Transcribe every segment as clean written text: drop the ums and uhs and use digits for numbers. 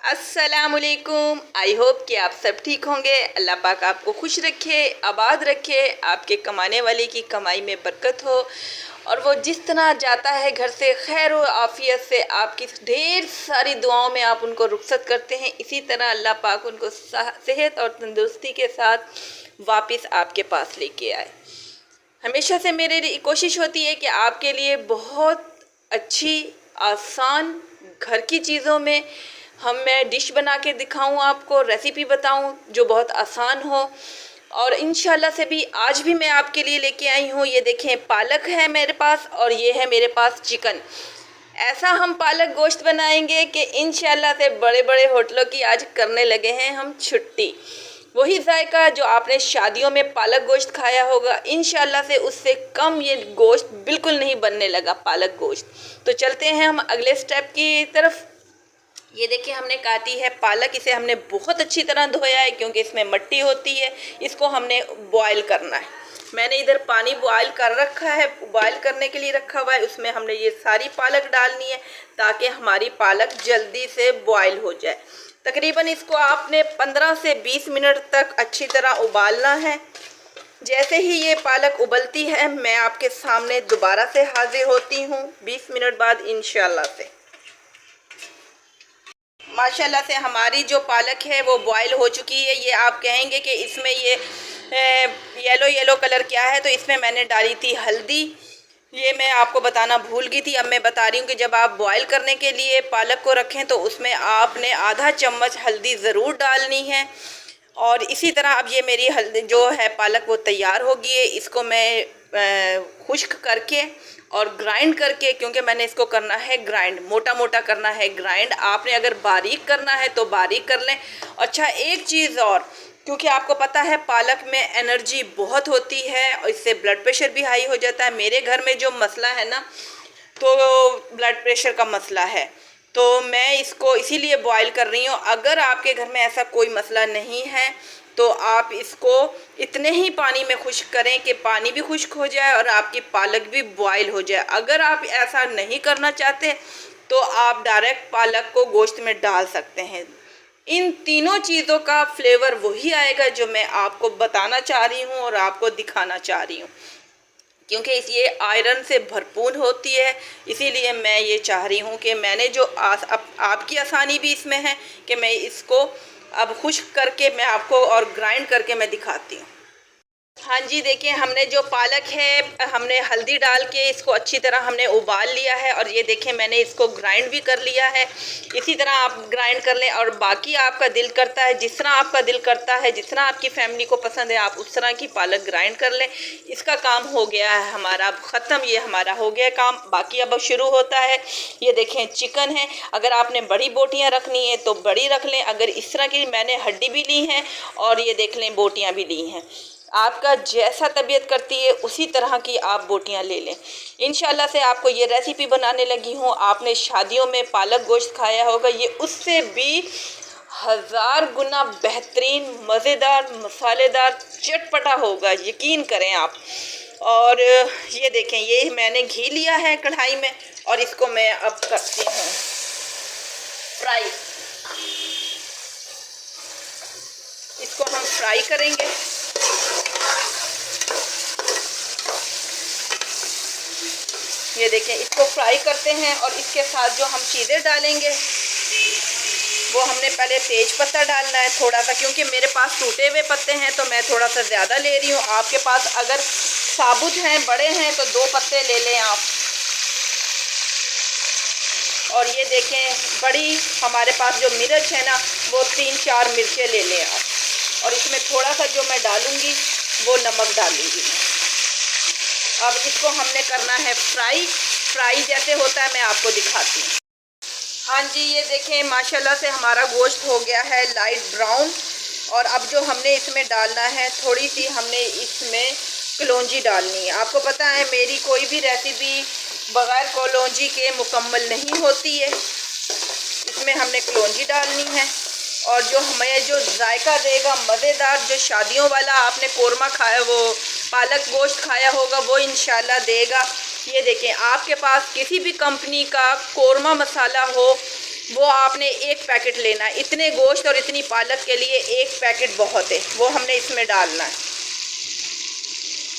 अस्सलामुअलैकुम। I hope कि आप सब ठीक होंगे। अल्लाह पाक आपको खुश रखे, आबाद रखे, आपके कमाने वाले की कमाई में बरकत हो और वो जिस तरह जाता है घर से खैर व आफियत से आपकी ढेर सारी दुआओं में आप उनको रुखसत करते हैं। इसी तरह अल्लाह पाक उनको सेहत और तंदुरुस्ती के साथ वापस आपके पास लेके आए। हमेशा से मेरी कोशिश होती है कि आपके लिए बहुत अच्छी आसान घर की चीज़ों में मैं डिश बना के दिखाऊं, आपको रेसिपी बताऊं जो बहुत आसान हो। और इंशाल्लाह से भी आज भी मैं आपके लिए लेके आई हूँ। ये देखें, पालक है मेरे पास और ये है मेरे पास चिकन। ऐसा हम पालक गोश्त बनाएंगे कि इंशाल्लाह से बड़े बड़े होटलों की आज करने लगे हैं हम छुट्टी। वही जायका जो आपने शादियों में पालक गोश्त खाया होगा, इंशाल्लाह से उससे कम ये गोश्त बिल्कुल नहीं बनने लगा पालक गोश्त। तो चलते हैं हम अगले स्टेप की तरफ। ये देखिए, हमने काटी है पालक। इसे हमने बहुत अच्छी तरह धोया है क्योंकि इसमें मिट्टी होती है। इसको हमने बॉयल करना है। मैंने इधर पानी बॉयल कर रखा है, बॉयल करने के लिए रखा हुआ है। उसमें हमने ये सारी पालक डालनी है ताकि हमारी पालक जल्दी से बॉयल हो जाए। तकरीबन इसको आपने 15 से 20 मिनट तक अच्छी तरह उबालना है। जैसे ही ये पालक उबलती है मैं आपके सामने दोबारा से हाजिर होती हूँ 20 मिनट बाद इंशाल्लाह से। माशाल्लाह से हमारी जो पालक है वो बॉयल हो चुकी है। ये आप कहेंगे कि इसमें ये येलो येलो कलर क्या है, तो इसमें मैंने डाली थी हल्दी। ये मैं आपको बताना भूल गई थी। अब मैं बता रही हूँ कि जब आप बॉयल करने के लिए पालक को रखें तो उसमें आपने आधा चम्मच हल्दी ज़रूर डालनी है। और इसी तरह अब ये मेरी हल्दी जो है पालक वो तैयार हो गई है। इसको मैं खुश्क करके और ग्राइंड करके, क्योंकि मैंने इसको करना है ग्राइंड, मोटा मोटा करना है ग्राइंड। आपने अगर बारीक करना है तो बारीक कर लें। अच्छा, एक चीज़ और, क्योंकि आपको पता है पालक में एनर्जी बहुत होती है और इससे ब्लड प्रेशर भी हाई हो जाता है। मेरे घर में जो मसला है ना, तो ब्लड प्रेशर का मसला है, तो मैं इसको इसीलिए बॉईल कर रही हूँ। अगर आपके घर में ऐसा कोई मसला नहीं है तो आप इसको इतने ही पानी में खुश्क करें कि पानी भी खुश्क हो जाए और आपकी पालक भी बॉईल हो जाए। अगर आप ऐसा नहीं करना चाहते तो आप डायरेक्ट पालक को गोश्त में डाल सकते हैं। इन तीनों चीज़ों का फ्लेवर वही आएगा जो मैं आपको बताना चाह रही हूँ और आपको दिखाना चाह रही हूँ, क्योंकि ये आयरन से भरपूर होती है। इसीलिए मैं ये चाह रही हूँ कि मैंने जो आपकी आसानी भी इसमें है कि मैं इसको अब खुश्क करके मैं आपको और ग्राइंड करके मैं दिखाती हूँ। हाँ जी, देखिए, हमने जो पालक है हमने हल्दी डाल के इसको अच्छी तरह हमने उबाल लिया है और ये देखें मैंने इसको ग्राइंड भी कर लिया है। इसी तरह आप ग्राइंड कर लें और बाकी आपका दिल करता है, जिस तरह आपका दिल करता है, जिस तरह आपकी फैमिली को पसंद है, आप उस तरह की पालक ग्राइंड कर लें। इसका काम हो गया है हमारा अब ख़त्म। ये हमारा हो गया काम, बाकी अब शुरू होता है। ये देखें, चिकन है। अगर आपने बड़ी बोटियाँ रखनी है तो बड़ी रख लें। अगर इस तरह की मैंने हड्डी भी ली हैं और ये देख लें बोटियाँ भी ली हैं। आपका जैसा तबीयत करती है उसी तरह की आप बोटियां ले लें। इंशाल्लाह से आपको ये रेसिपी बनाने लगी हूँ। आपने शादियों में पालक गोश्त खाया होगा, ये उससे भी 1000 गुना बेहतरीन, मज़ेदार, मसालेदार, चटपटा होगा, यकीन करें आप। और ये देखें, ये मैंने घी लिया है कढ़ाई में और इसको मैं अब करती हूँ फ्राई। इसको हम फ्राई करेंगे। ये देखें, इसको फ्राई करते हैं और इसके साथ जो हम चीज़ें डालेंगे वो हमने पहले तेज पत्ता डालना है थोड़ा सा, क्योंकि मेरे पास टूटे हुए पत्ते हैं तो मैं थोड़ा सा ज़्यादा ले रही हूँ। आपके पास अगर साबुत हैं, बड़े हैं, तो 2 पत्ते ले लें आप। और ये देखें, बड़ी हमारे पास जो मिर्च है ना, वो 3-4 मिर्चें ले लें आप। और इसमें थोड़ा सा जो मैं डालूँगी वो नमक डालूँगी। अब इसको हमने करना है फ्राई जैसे होता है मैं आपको दिखाती हूँ। हाँ जी, ये देखें, माशाल्लाह से हमारा गोश्त हो गया है लाइट ब्राउन। और अब जो हमने इसमें डालना है, थोड़ी सी हमने इसमें कलौंजी डालनी है। आपको पता है मेरी कोई भी रेसिपी बग़ैर कलौंजी के मुकम्मल नहीं होती है। इसमें हमने कलौंजी डालनी है और जो हमें जो जायका देगा मज़ेदार, जो शादियों वाला आपने कोरमा खाया, वो पालक गोश्त खाया होगा, वो इंशाल्लाह देगा। ये देखें, आपके पास किसी भी कंपनी का कोरमा मसाला हो वो आपने एक पैकेट लेना है। इतने गोश्त और इतनी पालक के लिए एक पैकेट बहुत है, वो हमने इसमें डालना है।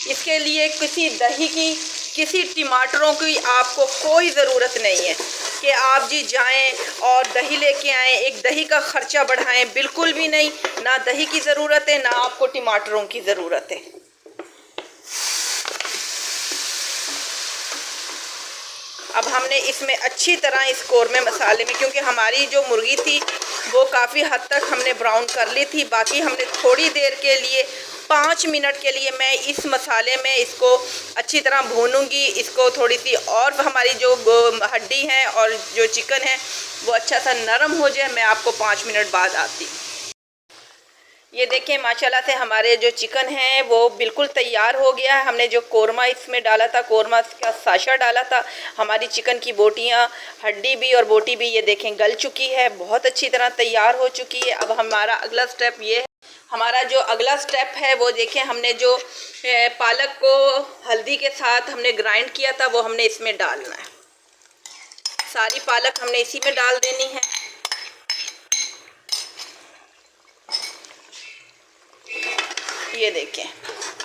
इसके लिए किसी दही की, किसी टमाटरों की आपको कोई ज़रूरत नहीं है कि आप जी जाएं और दही लेके आएँ, एक दही का ख़र्चा बढ़ाएं, बिल्कुल भी नहीं। ना दही की ज़रूरत है, ना आपको टमाटरों की ज़रूरत है। अब हमने इसमें अच्छी तरह इस कौरमे मसाले में, क्योंकि हमारी जो मुर्गी थी वो काफ़ी हद तक हमने ब्राउन कर ली थी, बाकी हमने थोड़ी देर के लिए 5 मिनट के लिए मैं इस मसाले में इसको अच्छी तरह भूनूंगी। इसको थोड़ी सी और हमारी जो हड्डी है और जो चिकन है वो अच्छा सा नरम हो जाए। मैं आपको 5 मिनट बाद आती हूँ। ये देखें माशाल्लाह से हमारे जो चिकन है वो बिल्कुल तैयार हो गया है। हमने जो कोरमा इसमें डाला था, कोरमा का साशा डाला था, हमारी चिकन की बोटियाँ, हड्डी भी और बोटी भी ये देखें गल चुकी है, बहुत अच्छी तरह तैयार हो चुकी है। अब हमारा अगला स्टेप ये है, हमारा जो अगला स्टेप है वो देखें, हमने जो पालक को हल्दी के साथ हमने ग्राइंड किया था वो हमने इसमें डालना है। सारी पालक हमने इसी में डाल देनी है। ये देखें,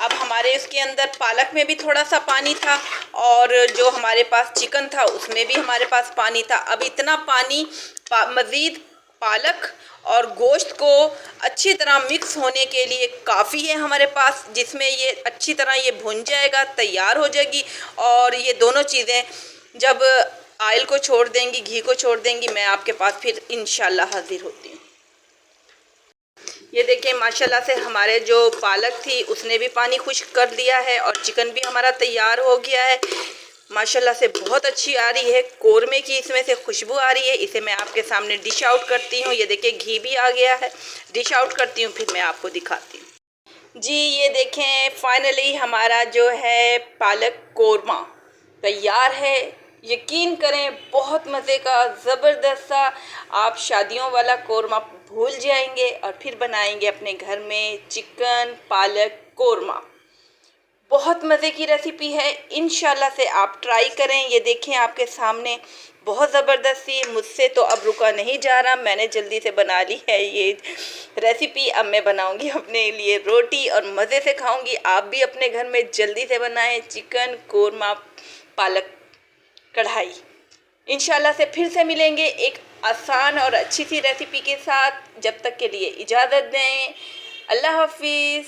अब हमारे इसके अंदर पालक में भी थोड़ा सा पानी था और जो हमारे पास चिकन था उसमें भी हमारे पास पानी था। अब इतना पानी मज़ीद पालक और गोश्त को अच्छी तरह मिक्स होने के लिए काफ़ी है हमारे पास, जिसमें ये अच्छी तरह ये भुन जाएगा, तैयार हो जाएगी। और ये दोनों चीज़ें जब ऑयल को छोड़ देंगी, घी को छोड़ देंगी, मैं आपके पास फिर इंशाल्लाह हाजिर होती हूँ। ये देखिए माशाल्लाह से हमारे जो पालक थी उसने भी पानी खुश्क कर दिया है और चिकन भी हमारा तैयार हो गया है। माशाल्लाह से बहुत अच्छी आ रही है, कोरमे की इसमें से खुशबू आ रही है। इसे मैं आपके सामने डिश आउट करती हूँ। ये देखिए घी भी आ गया है, डिश आउट करती हूँ, फिर मैं आपको दिखाती हूँ। जी ये देखें फाइनली हमारा जो है पालक कोरमा तैयार है। यकीन करें बहुत मज़े का, ज़बरदस्त सा आप शादियों वाला कोरमा भूल जाएंगे और फिर बनाएंगे अपने घर में चिकन पालक कोरमा। बहुत मज़े की रेसिपी है, इंशाल्लाह से आप ट्राई करें। ये देखें आपके सामने बहुत ज़बरदस्त सी, मुझसे तो अब रुका नहीं जा रहा, मैंने जल्दी से बना ली है ये रेसिपी। अब मैं बनाऊंगी अपने लिए रोटी और मज़े से खाऊंगी। आप भी अपने घर में जल्दी से बनाएं चिकन कोरमा पालक कढ़ाई। इंशाल्लाह से फिर से मिलेंगे एक आसान और अच्छी सी रेसिपी के साथ। जब तक के लिए इजाज़त दें, अल्लाह हाफिज़।